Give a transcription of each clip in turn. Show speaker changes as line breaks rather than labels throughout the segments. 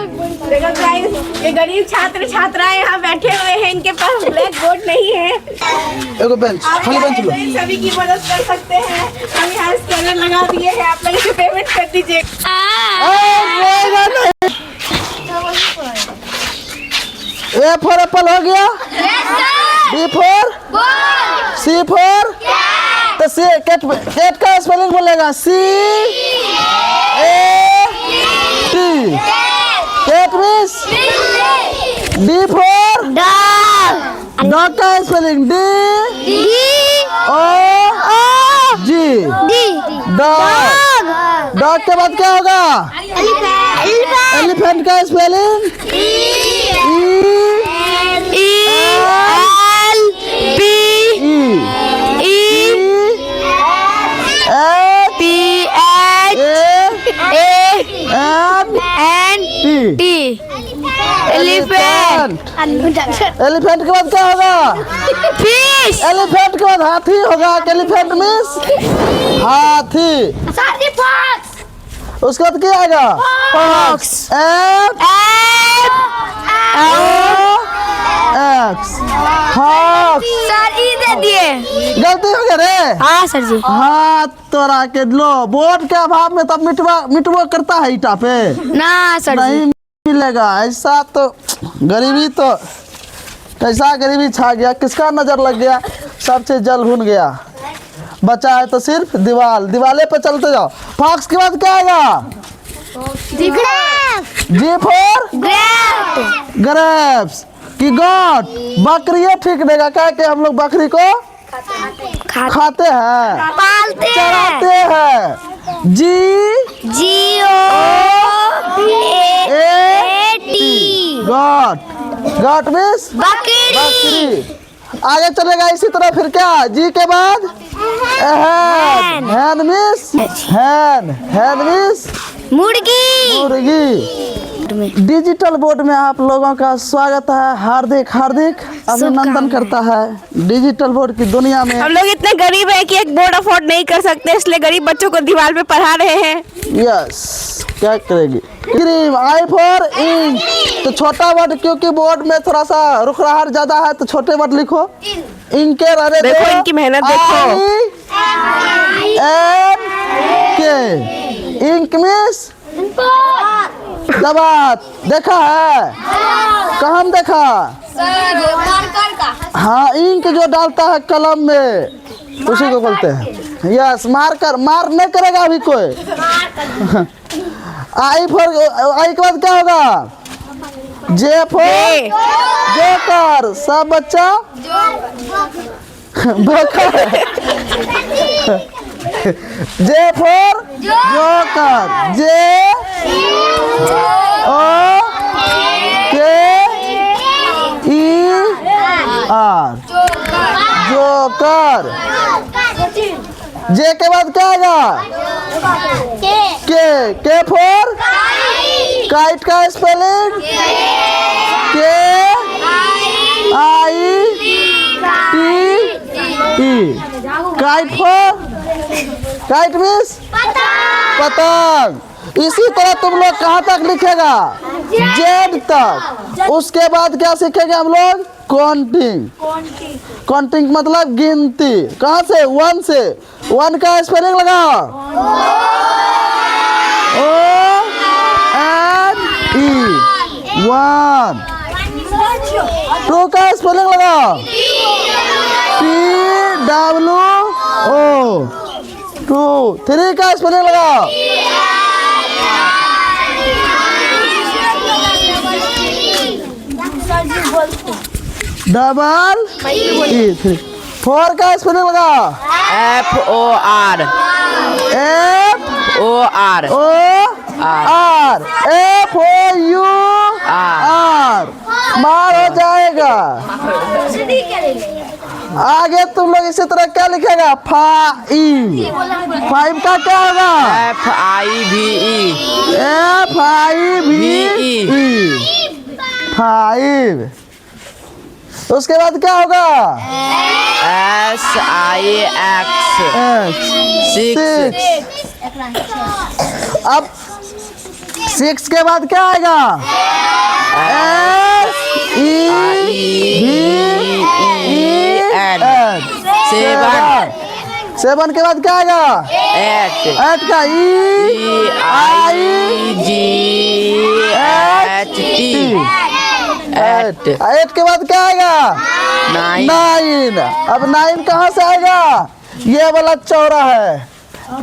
देखो गाइस, ये गरीब छात्र छात्राएं यहाँ बैठे हुए हैं, इनके पास ब्लैक बोर्ड नहीं है।
एगो बेंच, खाली बेंच लो।
सभी की मदद कर सकते हैं। हम यहाँ स्कैनर लगा दिए हैं, आप लोग इसे पेमेंट कर दीजिए।
ए फॉर एप्पल हो गया, बी फॉर सी फॉर तो सी कैट का स्पेलिंग बोलेगा C A T cat means D for dog का spelling D O G dog. Dog के बाद क्या होगा? एलिफेंट का स्पेलिंग एलिफेंट के बाद क्या होगा? फिश। एलिफेंट के बाद हाथी होगा। एलिफेंट मीन्स हाथी। उसके बाद क्या आएगा? फॉक्स। गलती हो गया रे।
हाँ सर जी।
हाँ तोरा के लो बोर्ड के अभाव में तब मिटवा करता है ईटा पे
ना सर
नहीं मिलेगा। ऐसा तो गरीबी तो कैसा गरीबी छा गया, किसका नजर लग गया, सब चीज जल भुन गया। बचा है तो सिर्फ दीवाले पे चलते जाओ। फॉक्स के बाद क्या आएगा? जी फॉर ग्रेप्स की गॉड। बकरी ठीक देगा क्या कि हम लोग बकरी को खाते हैं,
पालते
चराते हैं। G O A T got means बकरी। आगे चलेगा इसी तरह। फिर क्या? जी के बाद हैन मीन्स हैन मीन्स मुर्गी। डिजिटल बोर्ड में आप लोगों का स्वागत है। हार्दिक अभिनंदन करता है। डिजिटल बोर्ड की दुनिया में
हम लोग इतने गरीब हैं कि एक बोर्ड अफोर्ड नहीं कर सकते, इसलिए गरीब बच्चों को दीवार पे पढ़ा रहे हैं।
यस क्या करेगी? क्रीम। आई फॉर इंक तो छोटा वर्ड, क्योंकि बोर्ड में थोड़ा सा रुखराहट ज्यादा है तो छोटे वर्ड लिखो। इनके रहने
देखो इनकी मेहनत देखो।
इंक मिस दबात देखा है? कहाँ देखा? हाँ इंक जो डालता है कलम में उसी को बोलते हैं। Yes marker. मार नहीं करेगा अभी कोई। आई के बाद क्या होगा? J for joker. सब बच्चा जे फॉर जोकर। जे ओ के ई आर जोकर। जे के बाद क्या आएगा? के फॉर काइट का स्पेलिंग के I T. Kite for kite means पतंग। इसी तरह तुम लोग कहाँ तक लिखेगा? जेड तक। उसके बाद क्या सीखेंगे हम लोग? काउंटिंग। काउंटिंग मतलब गिनती। कहाँ से? 1 से। 1 का स्पेलिंग लगाओ ONE 1। 2 का स्पेलिंग लगाओ TWO 2। 3 का स्पेलिंग लगाओ डबल E 3। 4 का स्पेलिंग लगाओ
FOR
FOUR मार हो जाएगा। आगे तुम लोग इसी तरह क्या लिखेगा? 5 का क्या होगा? FIVE 5। उसके बाद क्या होगा?
SIX 6।
अब 6 के बाद क्या आएगा? S E V E N। 7 के बाद क्या आएगा? 8 का E I G H T। 8 के बाद क्या आएगा? 9। अब 9 कहाँ से आएगा? ये वाला चौड़ा है N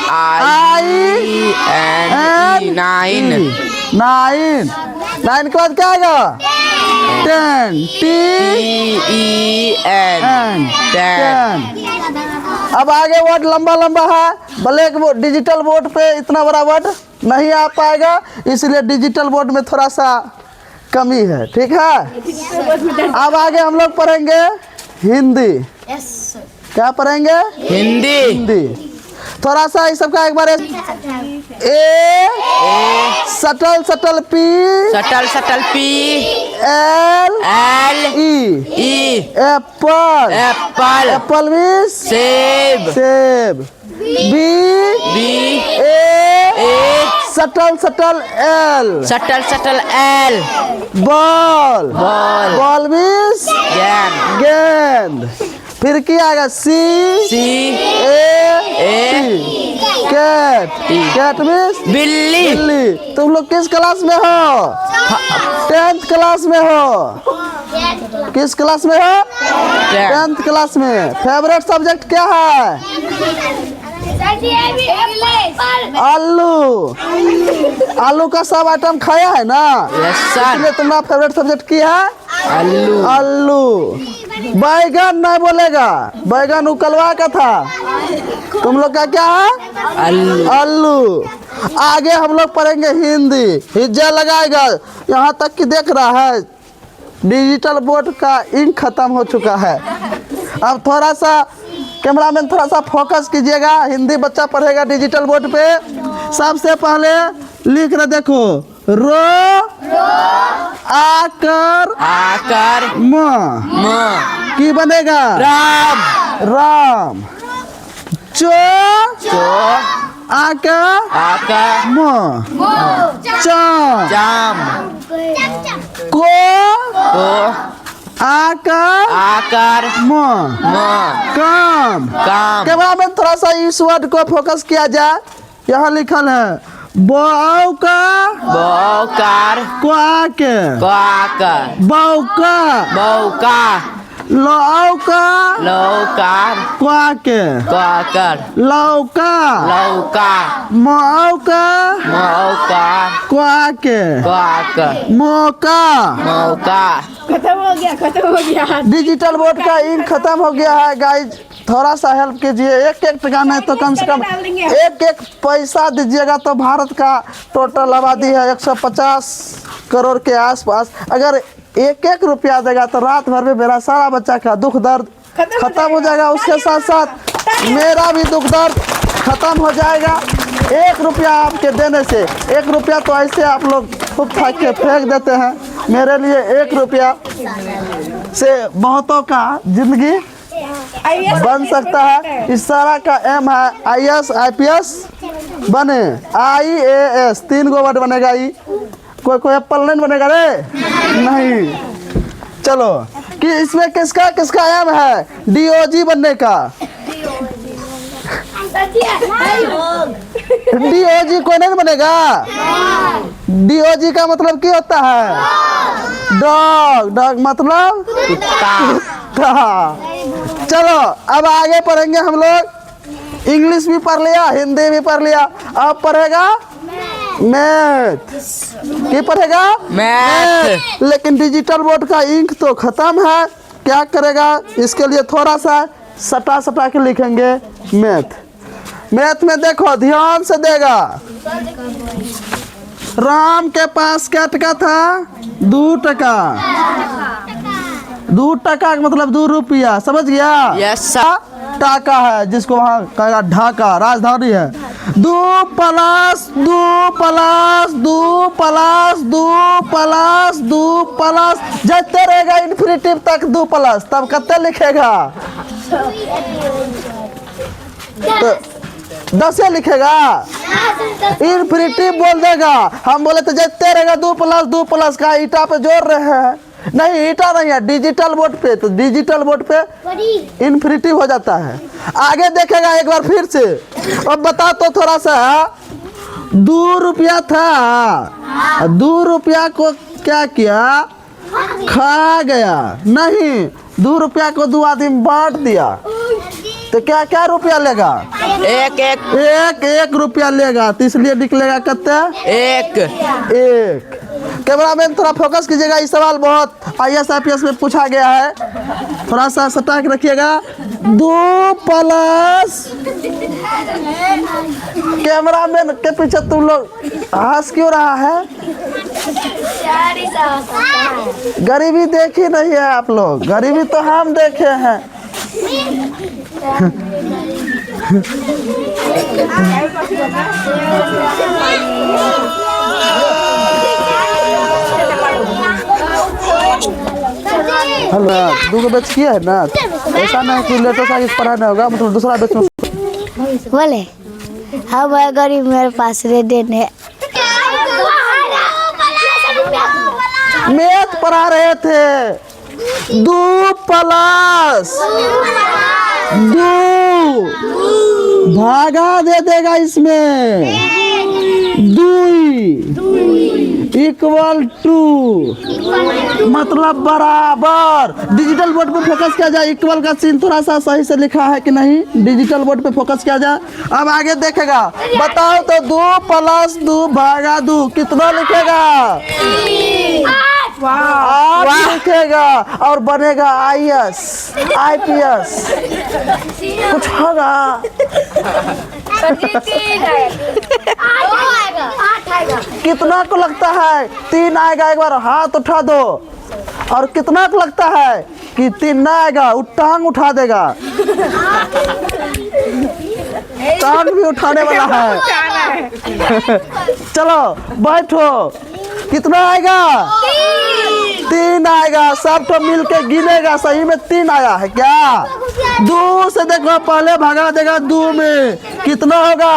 I N 9 के बाद क्या आएगा? 10 T E N 10। अब आगे वर्ड लंबा लंबा है, ब्लैक बोर्ड डिजिटल बोर्ड पे इतना बड़ा वर्ड नहीं आ पाएगा, इसलिए डिजिटल बोर्ड में थोड़ा सा कमी है, ठीक है। अब आगे हम लोग पढ़ेंगे हिंदी। क्या पढ़ेंगे? हिंदी। थोड़ा सा इस सबका एक बार ए सटल P L E apple means सेब। बी ए सटल एल बॉल मीन्स गेंद। फिर क्या आएगा? सी ए कैट मीन्स बिल्ली। तुम लोग किस क्लास में हो? 10th क्लास में हो। किस क्लास में हो? 10th क्लास में। फेवरेट सब्जेक्ट क्या है? आलू का सब आइटम खाया है ना? इसलिए तुम्हारा फेवरेट सब्जेक्ट क्या है? आलू। बैगन नहीं बोलेगा, बैगन उकलवा का था। तुम लोग का क्या है? आलू। आगे हम लोग पढ़ेंगे हिंदी। हिज्जा लगाएगा यहाँ तक कि देख रहा है डिजिटल बोर्ड का इंक खत्म हो चुका है। अब थोड़ा सा कैमरामैन थोड़ा सा फोकस कीजिएगा। हिंदी बच्चा पढ़ेगा डिजिटल बोर्ड पे। सबसे पहले लिख रहे देखो, रो आकर म की बनेगा? राम। चो आकर म चाम। को आकर म काम। कैमरामैन थोड़ा सा इस वर्ड को फोकस किया जाए। यहाँ लिखल है बौकार बौका लौका लौका मौका मौका।
खत्म हो गया।
डिजिटल बोर्ड का इंक खत्म हो गया है गाइज। थोड़ा सा हेल्प कीजिए। एक टका नहीं तो कम से कम एक पैसा दीजिएगा तो भारत का टोटल आबादी है 150 करोड़ के आसपास। अगर एक रुपया देगा तो रात भर में मेरा सारा बच्चा का दुख दर्द खत्म हो जाएगा। उसके साथ साथ मेरा भी दुख दर्द खत्म हो जाएगा। 1 रुपया आपके देने से। 1 रुपया तो ऐसे आप लोग खूब खा के फेंक देते हैं। मेरे लिए 1 रुपया से बहुतों का जिंदगी बन सकता है। इस सारा का एम है IAS IPS बने। IAS 3 गो वर्ड बनेगा। कोई एप्पल नहीं बनेगा रे? नहीं। चलो कि इसमें किसका एम है? DOG बनने का। DOG कोई नहीं बनेगा? DOG का मतलब क्या होता है? डॉग मतलब कुत्ता। चलो अब आगे पढ़ेंगे हम लोग। इंग्लिश भी पढ़ लिया, हिंदी भी पढ़ लिया। अब पढ़ेगा मैथ। क्या पढ़ेगा? मैथ। लेकिन डिजिटल बोर्ड का इंक तो खत्म है। क्या करेगा? इसके लिए थोड़ा सा सटा के लिखेंगे मैथ में देखो ध्यान से देगा। राम के पास क्या टका था? 2 टका। 2 टका का मतलब 2 रुपया। समझ गया? Yes sir. टाका है जिसको वहाँ कहेगा ढाका, राजधानी है। 2 plus 2 plus 2 plus 2 plus 2 plus जते रहेगा इन्फिनिटिव तक 2 प्लस, तब कितने लिखेगा? तो 10 लिखेगा, इन्फिनिटी बोल देगा। हम बोले तो जैसे रहेगा 2 प्लस का ईटा पे जोड़ रहे हैं, नहीं ईटा नहीं है, डिजिटल बोर्ड पे, तो डिजिटल बोर्ड पे इन्फिनिटी हो जाता है। आगे देखेगा एक बार फिर से। अब बता तो थोड़ा सा, 2 रुपया था, 2 रुपया को क्या किया, खा गया, नहीं 2 रुपया को 2 आदमी बांट दिया, तो क्या क्या रुपया लेगा, एक रुपया लेगा, तो इसलिए निकलेगा कितने, एक। कैमरामैन थोड़ा फोकस कीजिएगा, इस सवाल बहुत IAS IPS में पूछा गया है, थोड़ा सा सटा के रखिएगा। 2 प्लस, कैमरामैन के पीछे तुम लोग हंस क्यों रहा है, गरीबी देखी नहीं है आप लोग, गरीबी तो हम देखे हैं। हेलो, 2 बैच किया है ना, ऐसा नहीं कि लेटर साइज पढ़ाना होगा, मतलब दूसरा बैच में
बोले हम गरीब, मेरे पास देने
मैथ पढ़ा रहे थे। 2 प्लस 2 भागा दे देगा इसमें, 2 इक्वल टू मतलब बराबर। डिजिटल बोर्ड पे फोकस किया जाए, इक्वल का सीन थोड़ा सा सही से लिखा है कि नहीं, डिजिटल बोर्ड पे फोकस किया जाए। अब आगे देखेगा, बताओ तो 2 प्लस 2 भागा 2 कितना लिखेगा, 8 लिखेगा, और बनेगा IAS IPS, कुछ होगा। कितना को लगता है 3 आएगा, एक बार हाथ उठा दो। और कितना को लगता है कि 3 ना आएगा, वो टांग उठा देगा, टांग भी उठाने वाला है। चलो बैठो, कितना आएगा, 3 आएगा, सब तो मिल के गिनेगा, सही में 3 आया है क्या। 2 से देखो, पहले भागा देगा 2 में, कितना होगा,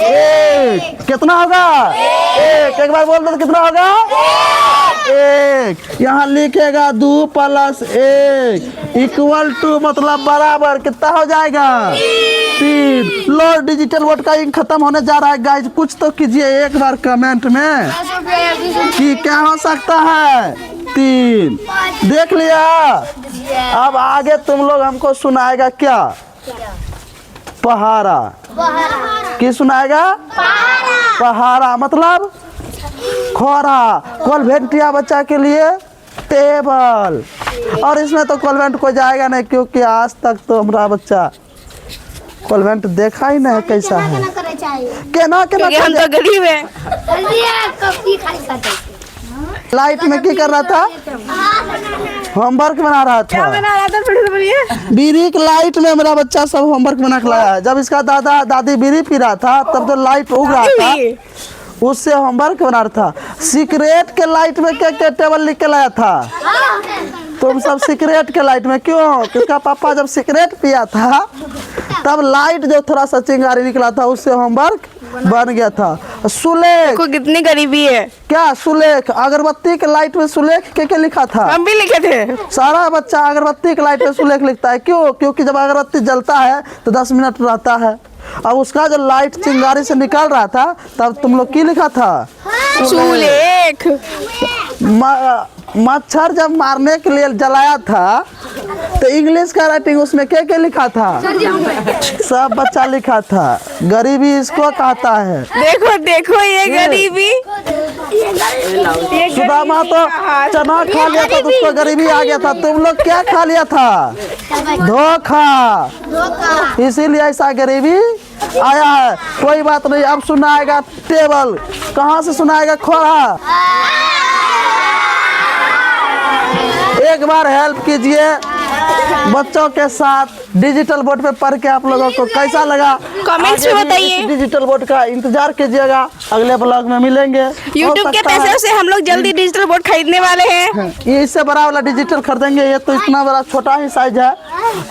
1, कितना होगा, 1, एक बार बोल दो कितना होगा, 1। यहाँ लिखेगा 2 प्लस 1 इक्वल टू मतलब बराबर, कितना हो जाएगा, 3। लो, डिजिटल बोर्ड का इंक खत्म होने जा रहा है गाइस, कुछ तो कीजिए एक बार कमेंट में कि क्या हो सकता है, 3 देख लिया। अब आगे तुम लोग हमको सुनाएगा क्या, पहाड़ा, की सुनाएगा, पहाड़ा मतलब खोरा, कॉन्वेंटिया बच्चा के लिए टेबल। और इसमें तो कॉन्वेंट को जाएगा नहीं, क्योंकि आज तक तो हमारा बच्चा कॉन्वेंट देखा ही नहीं कैसा है, केना
हम तो गरीब है।
लाइट में क्या कर रहा था, होमवर्क बना रहा था,
बना रहा था, फिर से बोलिए।
बीड़ी की लाइट में मेरा बच्चा सब होमवर्क बना के लाया है। जब इसका दादा दादी बीड़ी पी रहा था तब तो लाइट उग रहा था, उससे होमवर्क बना रहा था। सिगरेट के लाइट में क्या क्या टेबल लिख के लाया था, तुम सब सिगरेट के लाइट में, क्यों, उसका पापा जब सिगरेट पिया था तब लाइट जो थोड़ा सा चिंगारी निकला था उससे होमवर्क बन गया था। सुलेख
को कितनी गरीबी है,
क्या सुलेख, अगरबत्ती के लाइट में सुलेख क्या लिखा था,
हम भी लिखे थे।
सारा बच्चा अगरबत्ती के लाइट में सुलेख लिखता है, क्यों, क्योंकि जब अगरबत्ती जलता है तो 10 मिनट रहता है। अब उसका जो लाइट चिंगारी से निकल रहा था तब तुम लोग की लिखा था,
सुलेख।
मच्छर जब मारने के लिए जलाया था तो इंग्लिश का राइटिंग उसमें क्या क्या लिखा था, सब बच्चा लिखा था। गरीबी इसको कहता है।
देखो देखो ये गरीबी,
सुदामा तो चना खा लिया था तो उसको गरीबी आ गया था, तुम लोग क्या खा लिया था, धोखा, इसीलिए ऐसा गरीबी आया है। कोई बात नहीं, अब सुनाएगा टेबल, कहाँ से सुनाएगा, खोरा। एक बार हेल्प कीजिए बच्चों के साथ, डिजिटल बोर्ड पे पढ़ के आप लोगों को कैसा लगा
कमेंट्स में बताइए।
डिजिटल बोर्ड का इंतजार कीजिएगा, अगले ब्लॉग में मिलेंगे।
यूट्यूब के पैसे से हम लोग जल्दी डिजिटल बोर्ड खरीदने वाले हैं।
ये इससे बड़ा वाला डिजिटल खरीदेंगे, ये तो इतना बड़ा छोटा ही साइज है।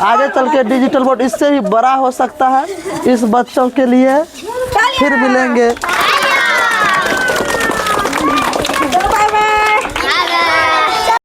आगे चल के डिजिटल बोर्ड इससे भी बड़ा हो सकता है। इस बच्चों के लिए फिर मिलेंगे।